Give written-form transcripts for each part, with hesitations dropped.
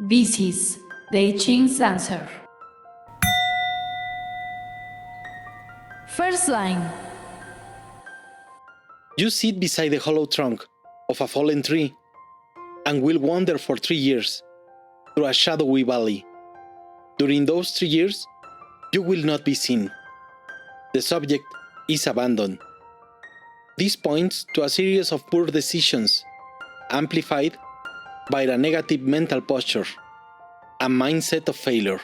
This is the I Ching's answer. First line. You sit beside the hollow trunk of a fallen tree and will wander for 3 years through a shadowy valley. During those 3 years, you will not be seen. The subject is abandoned. This points to a series of poor decisions, amplified by a negative mental posture, a mindset of failure.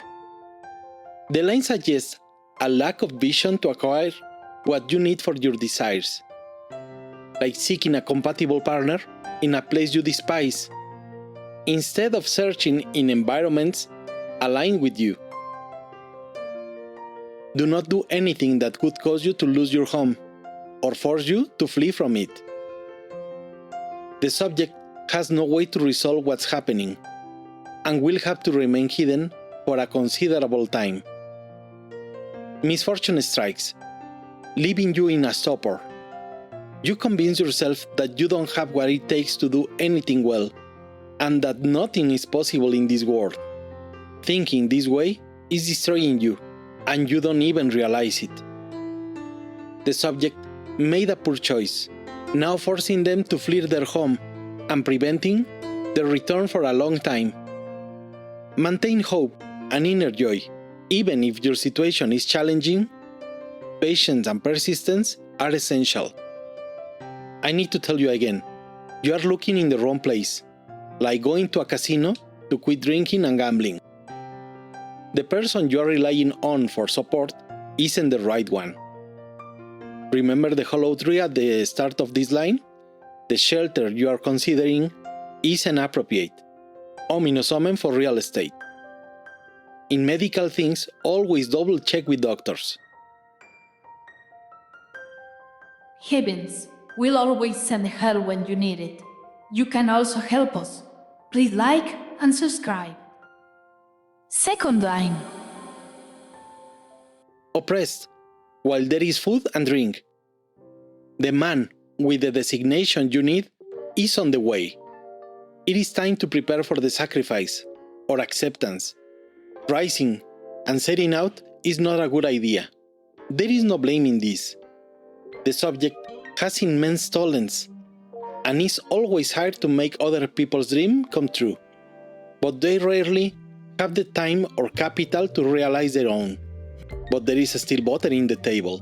The line suggests a lack of vision to acquire what you need for your desires, like seeking a compatible partner in a place you despise, instead of searching in environments aligned with you. Do not do anything that could cause you to lose your home or force you to flee from it. The subject has no way to resolve what's happening and will have to remain hidden for a considerable time. Misfortune strikes, leaving you in a stupor. You convince yourself that you don't have what it takes to do anything well, and that nothing is possible in this world. Thinking this way is destroying you, and you don't even realize it. The subject made a poor choice, now forcing them to flee their home and preventing their return for a long time. Maintain hope and inner joy, even if your situation is challenging. Patience and persistence are essential. I need to tell you again, you are looking in the wrong place, like going to a casino to quit drinking and gambling. The person you are relying on for support isn't the right one. Remember the hollow tree at the start of this line? The shelter you are considering is inappropriate, ominous omen for real estate. In medical things, always double check with doctors. Heavens, we'll always send help when you need it. You can also help us. Please like and subscribe. Second line. Oppressed, while there is food and drink. The man with the designation you need is on the way. It is time to prepare for the sacrifice or acceptance. Rising and setting out is not a good idea. There is no blame in this. The subject has immense talents and is always hired to make other people's dreams come true, but they rarely have the time or capital to realize their own. But there is still butter in the table.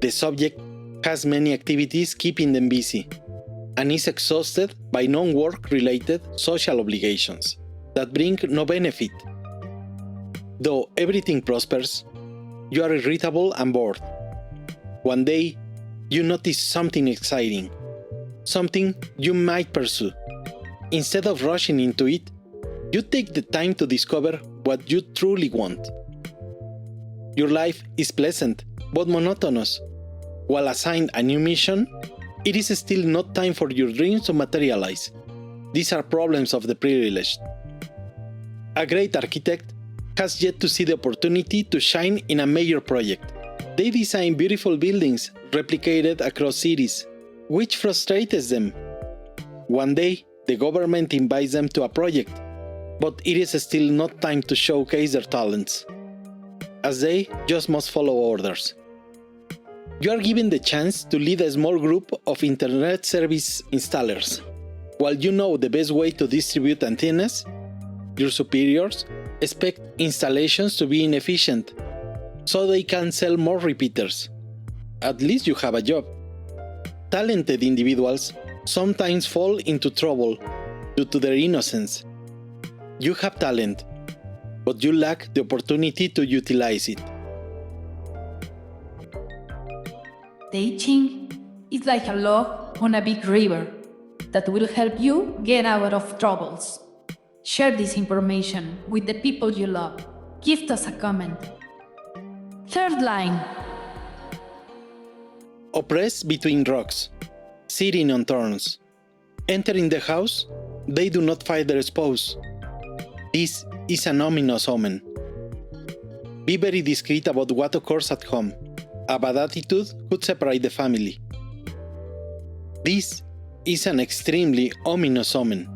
The subject has many activities keeping them busy and is exhausted by non-work related social obligations that bring no benefit. Though everything prospers, you are irritable and bored. One day, you notice something exciting, something you might pursue. Instead of rushing into it, you take the time to discover what you truly want. Your life is pleasant but monotonous. While assigned a new mission, it is still not time for your dreams to materialize. These are problems of the privileged. A great architect has yet to see the opportunity to shine in a major project. They design beautiful buildings replicated across cities, which frustrates them. One day, the government invites them to a project, but it is still not time to showcase their talents, as they just must follow orders. You are given the chance to lead a small group of internet service installers. While you know the best way to distribute antennas, your superiors expect installations to be inefficient, so they can sell more repeaters. At least you have a job. Talented individuals sometimes fall into trouble due to their innocence. You have talent, but you lack the opportunity to utilize it. The I Ching is like a log on a big river that will help you get out of troubles. Share this information with the people you love. Give us a comment. Third line. Oppressed between rocks, sitting on thorns. Entering the house, they do not find their spouse. This is an ominous omen. Be very discreet about what occurs at home. A bad attitude could separate the family. This is an extremely ominous omen.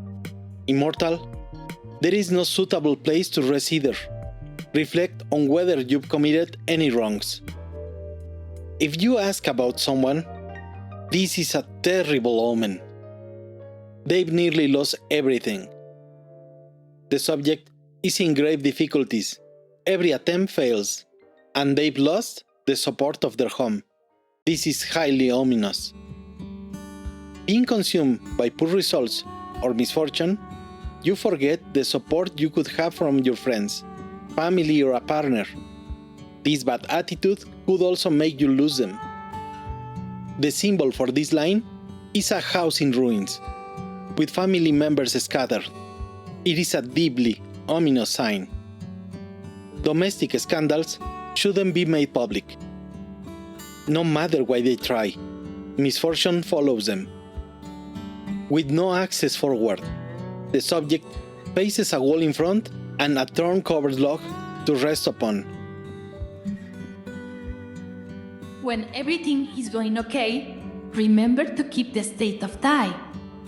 Immortal, There is no suitable place to rest either. Reflect on whether you've committed any wrongs. If you ask about someone, this is a terrible omen. They've nearly lost everything. The subject is in grave difficulties. Every attempt fails, and they've lost the support of their home. This is highly ominous. Being consumed by poor results or misfortune, you forget the support you could have from your friends, family, or a partner. This bad attitude could also make you lose them. The symbol for this line is a house in ruins, with family members scattered. It is a deeply ominous sign. Domestic scandals shouldn't be made public. No matter why they try, misfortune follows them. With no access forward, the subject faces a wall in front and a thorn-covered log to rest upon. When everything is going okay, remember to keep the state of die.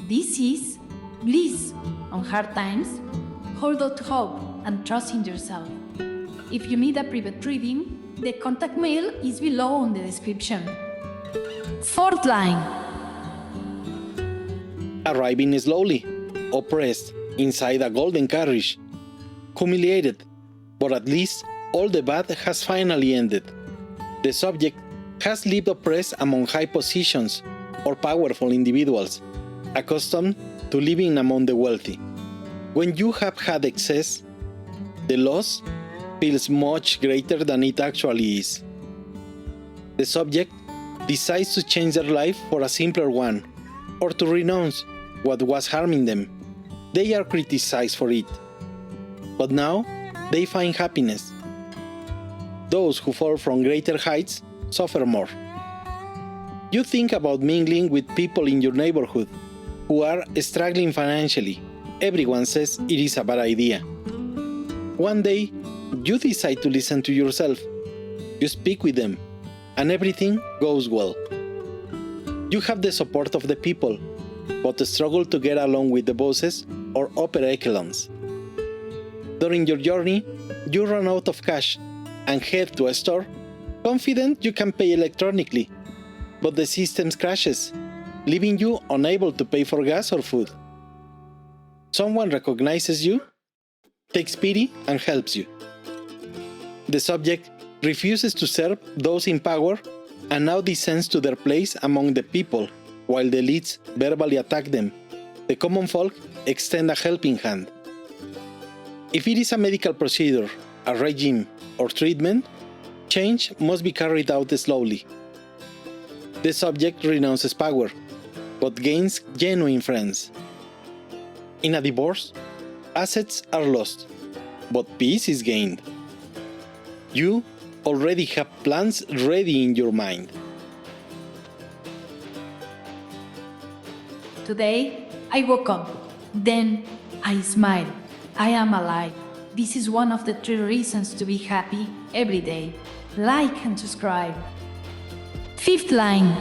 This is bliss. On hard times, hold out hope and trust in yourself. If you need a private reading, the contact mail is below on the description. Fourth line. Arriving slowly, oppressed, inside a golden carriage. Humiliated, but at least all the bad has finally ended. The subject has lived oppressed among high positions or powerful individuals, accustomed to living among the wealthy. When you have had excess, the loss feels much greater than it actually is. The subject decides to change their life for a simpler one, or to renounce what was harming them. They are criticized for it, but now they find happiness. Those who fall from greater heights suffer more. You think about mingling with people in your neighborhood who are struggling financially. Everyone says it is a bad idea. One day, you decide to listen to yourself. You speak with them, and everything goes well. You have the support of the people, but struggle to get along with the bosses or upper echelons. During your journey, you run out of cash and head to a store, confident you can pay electronically, but the system crashes, leaving you unable to pay for gas or food. Someone recognizes you, takes pity, and helps you. The subject refuses to serve those in power and now descends to their place among the people, while the elites verbally attack them. The common folk extend a helping hand. If it is a medical procedure, a regime, or treatment, change must be carried out slowly. The subject renounces power, but gains genuine friends. In a divorce, assets are lost, but peace is gained. You already have plans ready in your mind. Today, I woke up. Then, I smiled. I am alive. This is one of the 3 reasons to be happy every day. Like and subscribe. Fifth line.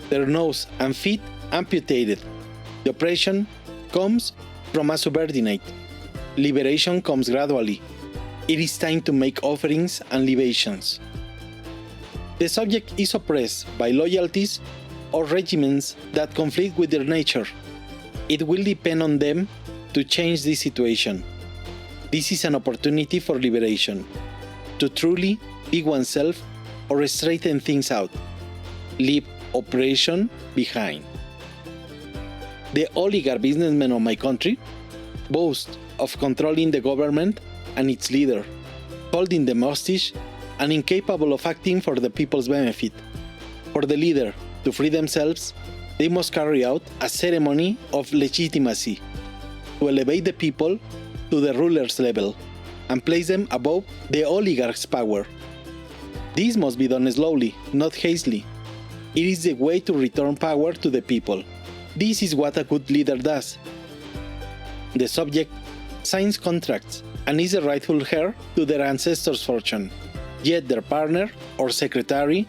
Their nose and feet amputated. The oppression comes from a subordinate. Liberation comes gradually. It is time to make offerings and libations. The subject is oppressed by loyalties or regiments that conflict with their nature. It will depend on them to change this situation. This is an opportunity for liberation, to truly be oneself or straighten things out. Leave oppression behind. The oligarch businessmen of my country boast of controlling the government and its leader, holding them hostage and incapable of acting for the people's benefit. For the leader to free themselves, they must carry out a ceremony of legitimacy to elevate the people to the ruler's level and place them above the oligarch's power. This must be done slowly, not hastily. It is the way to return power to the people. This is what a good leader does. The subject signs contracts and is the rightful heir to their ancestors' fortune, yet their partner or secretary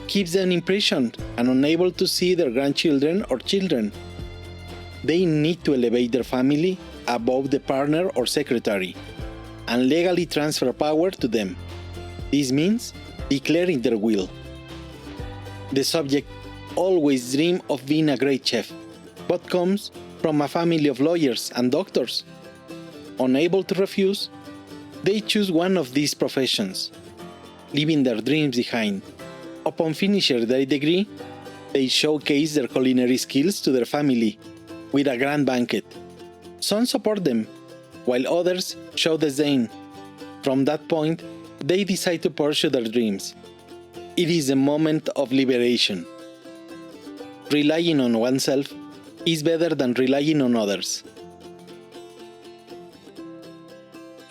keeps them imprisoned and unable to see their grandchildren or children. They need to elevate their family above the partner or secretary and legally transfer power to them. This means declaring their will. The subject always dreams of being a great chef, but comes from a family of lawyers and doctors. Unable to refuse, they choose one of these professions, leaving their dreams behind. Upon finishing their degree, they showcase their culinary skills to their family with a grand banquet. Some support them, while others show disdain. From that point, they decide to pursue their dreams. It is a moment of liberation. Relying on oneself is better than relying on others.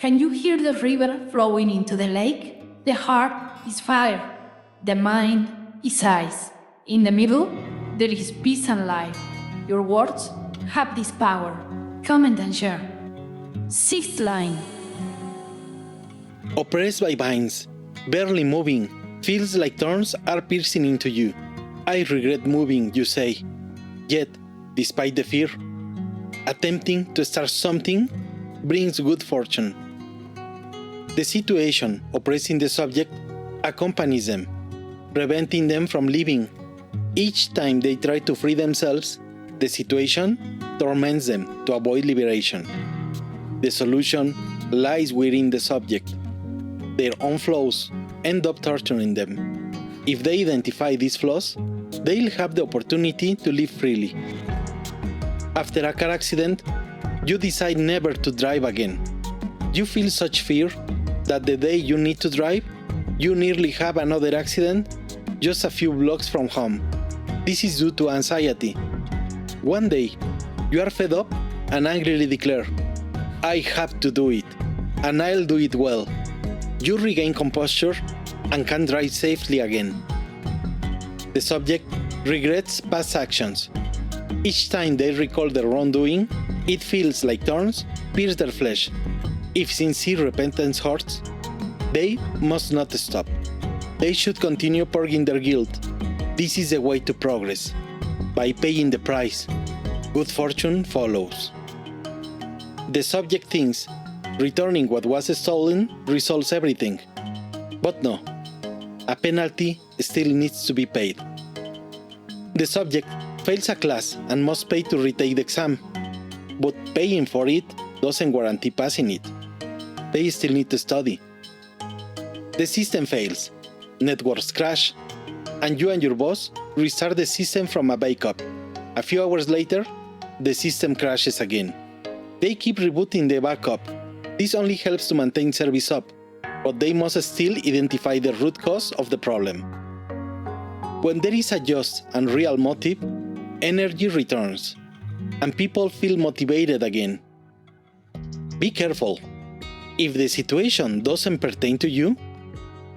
Can you hear the river flowing into the lake? The heart is fire. The mind is ice. In the middle, there is peace and life. Your words have this power. Comment and share. Sixth line. Oppressed by vines, barely moving, feels like thorns are piercing into you. I regret moving, you say. Yet, despite the fear, attempting to start something brings good fortune. The situation oppressing the subject accompanies them, preventing them from leaving. Each time they try to free themselves, the situation torments them to avoid liberation. The solution lies within the subject. Their own flaws end up torturing them. If they identify these flaws, they'll have the opportunity to live freely. After a car accident, you decide never to drive again. You feel such fear that the day you need to drive, you nearly have another accident just a few blocks from home. This is due to anxiety. One day, you are fed up and angrily declare, "I have to do it, and I'll do it well." You regain composure and can drive safely again. The subject regrets past actions. Each time they recall their wrongdoing, it feels like thorns pierce their flesh. If sincere repentance hurts, they must not stop. They should continue purging their guilt. This is the way to progress. By paying the price, good fortune follows. The subject thinks returning what was stolen resolves everything. But no, a penalty still needs to be paid. The subject fails a class and must pay to retake the exam, but paying for it doesn't guarantee passing it. They still need to study. The system fails, networks crash, and you and your boss restart the system from a backup. A few hours later, the system crashes again. They keep rebooting the backup. This only helps to maintain service up, but they must still identify the root cause of the problem. When there is a just and real motive, energy returns, and people feel motivated again. Be careful. If the situation doesn't pertain to you,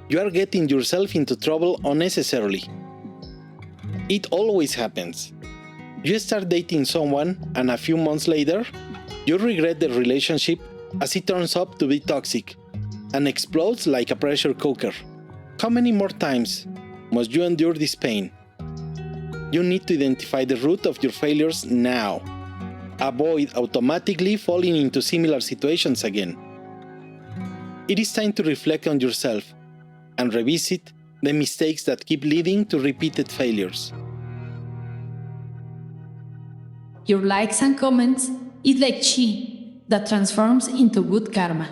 you are getting yourself into trouble unnecessarily. It always happens. You start dating someone, and a few months later, you regret the relationship as it turns out to be toxic and explodes like a pressure cooker. How many more times must you endure this pain? You need to identify the root of your failures now. Avoid automatically falling into similar situations again. It is time to reflect on yourself and revisit the mistakes that keep leading to repeated failures. Your likes and comments is like chi that transforms into good karma.